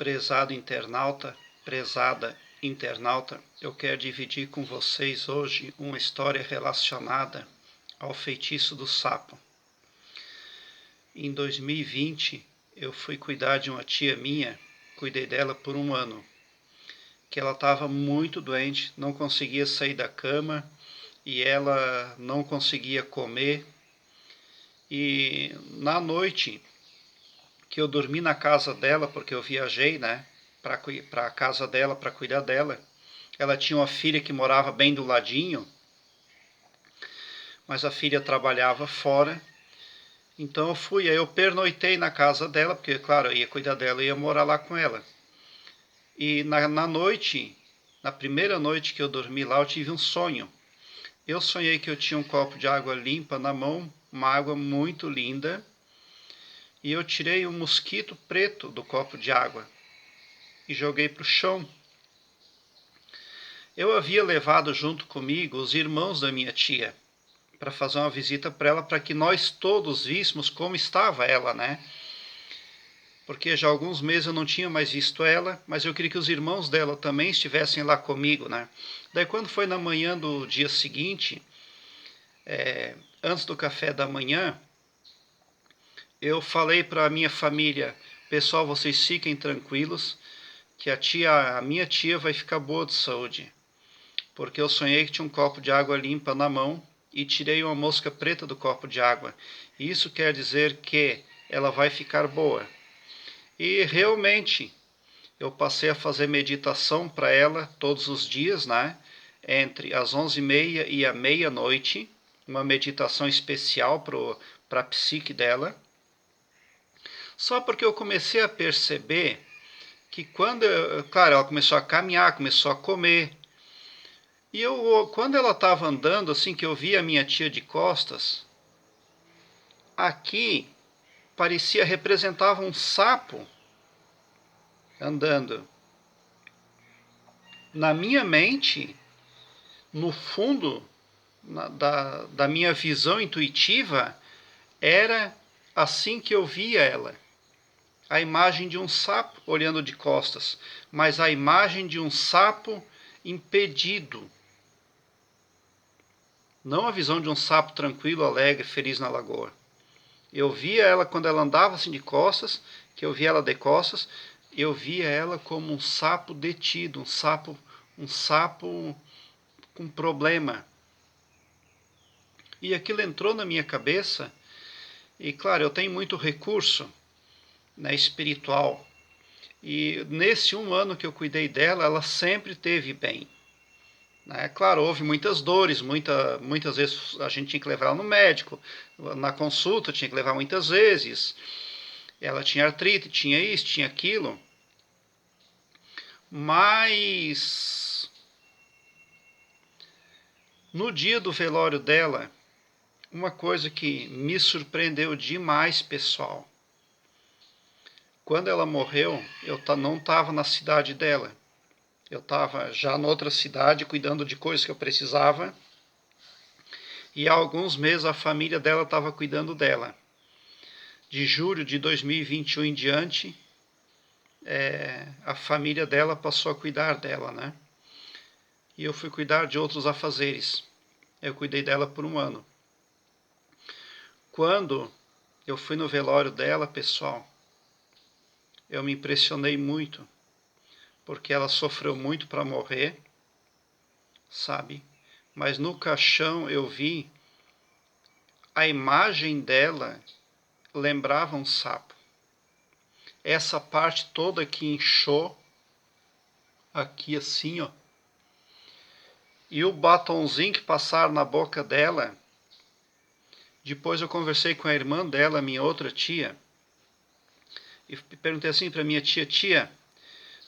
Prezado internauta, prezada internauta, eu quero dividir com vocês hoje uma história relacionada ao feitiço do sapo. Em 2020, eu fui cuidar de uma tia minha, cuidei dela por um ano, que ela estava muito doente, não conseguia sair da cama e ela não conseguia comer. E na noite que eu dormi na casa dela, porque eu viajei, para a casa dela, para cuidar dela. Ela tinha uma filha que morava bem do ladinho, mas a filha trabalhava fora. Então eu pernoitei na casa dela, porque, claro, eu ia cuidar dela, eu ia morar lá com ela. E na noite, na primeira noite que eu dormi lá, eu tive um sonho. Eu sonhei que eu tinha um copo de água limpa na mão, uma água muito linda, e eu tirei um mosquito preto do copo de água e joguei para o chão. Eu havia levado junto comigo os irmãos da minha tia para fazer uma visita para ela, para que nós todos víssemos como estava ela, Porque já há alguns meses eu não tinha mais visto ela, mas eu queria que os irmãos dela também estivessem lá comigo, Daí quando foi na manhã do dia seguinte, antes do café da manhã, eu falei para a minha família: pessoal, vocês fiquem tranquilos, que a minha tia vai ficar boa de saúde. Porque eu sonhei que tinha um copo de água limpa na mão e tirei uma mosca preta do copo de água. Isso quer dizer que ela vai ficar boa. E realmente, eu passei a fazer meditação para ela todos os dias, Entre as 11h30 e a meia-noite, uma meditação especial para a psique dela. Só porque eu comecei a perceber que claro, ela começou a caminhar, começou a comer. E quando ela estava andando, assim, que eu vi a minha tia de costas, aqui representava um sapo andando. Na minha mente, no fundo da minha visão intuitiva, era assim que eu via ela. A imagem de um sapo olhando de costas, mas a imagem de um sapo impedido. Não a visão de um sapo tranquilo, alegre, feliz na lagoa. Eu via ela quando ela andava assim de costas, que eu via ela de costas, eu via ela como um sapo detido, um sapo com problema. E aquilo entrou na minha cabeça, e claro, eu tenho muito recurso espiritual. E nesse um ano que eu cuidei dela, ela sempre esteve bem. Claro, houve muitas dores, muitas vezes a gente tinha que levar ela no médico, na consulta tinha que levar muitas vezes. Ela tinha artrite, tinha isso, tinha aquilo. Mas no dia do velório dela, uma coisa que me surpreendeu demais, pessoal. Quando ela morreu, eu não estava na cidade dela. Eu estava já em outra cidade, cuidando de coisas que eu precisava. E há alguns meses a família dela estava cuidando dela. De julho de 2021 em diante, a família dela passou a cuidar dela, E eu fui cuidar de outros afazeres. Eu cuidei dela por um ano. Quando eu fui no velório dela, pessoal, eu me impressionei muito, porque ela sofreu muito para morrer, sabe? Mas no caixão eu vi a imagem dela, lembrava um sapo. Essa parte toda que inchou, aqui assim, ó. E o batonzinho que passaram na boca dela. Depois eu conversei com a irmã dela, minha outra tia, e perguntei assim para minha tia: tia,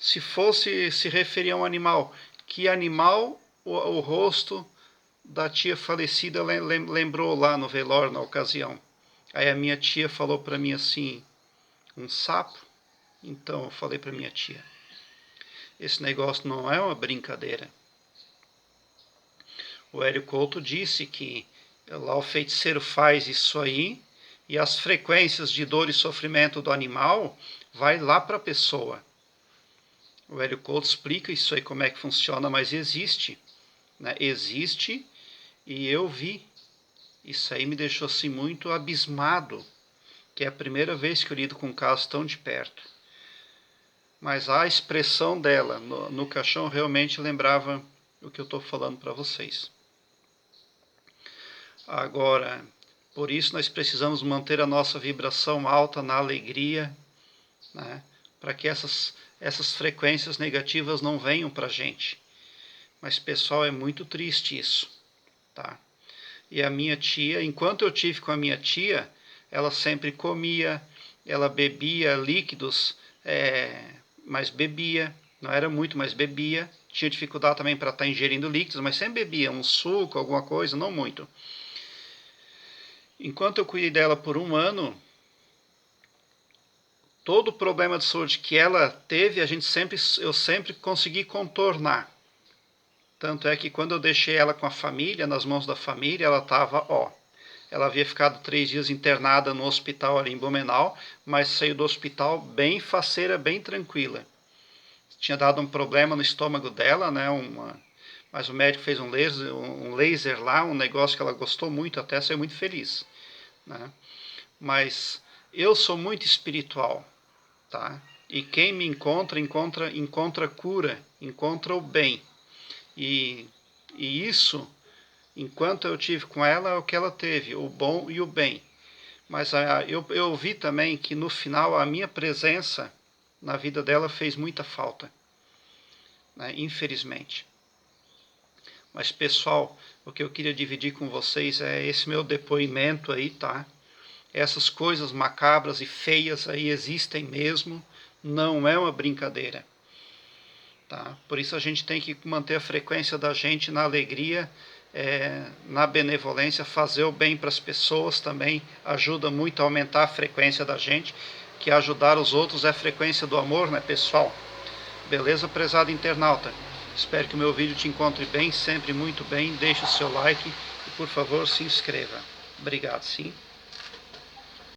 se fosse se referir a um animal, que animal o rosto da tia falecida lembrou lá no velório, na ocasião? Aí a minha tia falou para mim assim: um sapo? Então eu falei para minha tia: esse negócio não é uma brincadeira. O Hélio Couto disse que lá o feiticeiro faz isso aí, e as frequências de dor e sofrimento do animal vai lá para a pessoa. O Hélio Couto explica isso aí, como é que funciona, mas existe, né? Existe, e eu vi. Isso aí me deixou assim muito abismado, que é a primeira vez que eu lido com um caso tão de perto. Mas a expressão dela no caixão realmente lembrava o que eu estou falando para vocês. Agora, por isso nós precisamos manter a nossa vibração alta na alegria, né? Para que essas frequências negativas não venham para a gente. Mas, pessoal, é muito triste isso, tá? E a minha tia, enquanto eu tive com a minha tia, ela sempre comia, ela bebia líquidos, mas bebia, não era muito, mas bebia. Tinha dificuldade também para estar ingerindo líquidos, mas sempre bebia um suco, alguma coisa, não muito. Enquanto eu cuidei dela por 1 ano, todo o problema de saúde que ela teve, eu sempre consegui contornar. Tanto é que quando eu deixei ela com a família, nas mãos da família, ela estava, ela havia ficado 3 dias internada no hospital ali em Blumenau, mas saiu do hospital bem faceira, bem tranquila. Tinha dado um problema no estômago dela, né? Mas o médico fez um laser lá, um negócio que ela gostou muito, até saiu muito feliz, né? Mas eu sou muito espiritual, tá? E quem me encontra cura, encontra o bem. E isso, enquanto eu tive com ela, é o que ela teve, o bom e o bem. Mas eu vi também que no final a minha presença na vida dela fez muita falta, né? Infelizmente. Mas, pessoal, o que eu queria dividir com vocês é esse meu depoimento aí, tá? Essas coisas macabras e feias aí existem mesmo, não é uma brincadeira. Tá? Por isso a gente tem que manter a frequência da gente na alegria, na benevolência, fazer o bem para as pessoas também ajuda muito a aumentar a frequência da gente, que ajudar os outros é a frequência do amor, né, pessoal? Beleza, prezado internauta? Espero que o meu vídeo te encontre bem, sempre muito bem. Deixe o seu like e, por favor, se inscreva. Obrigado, sim.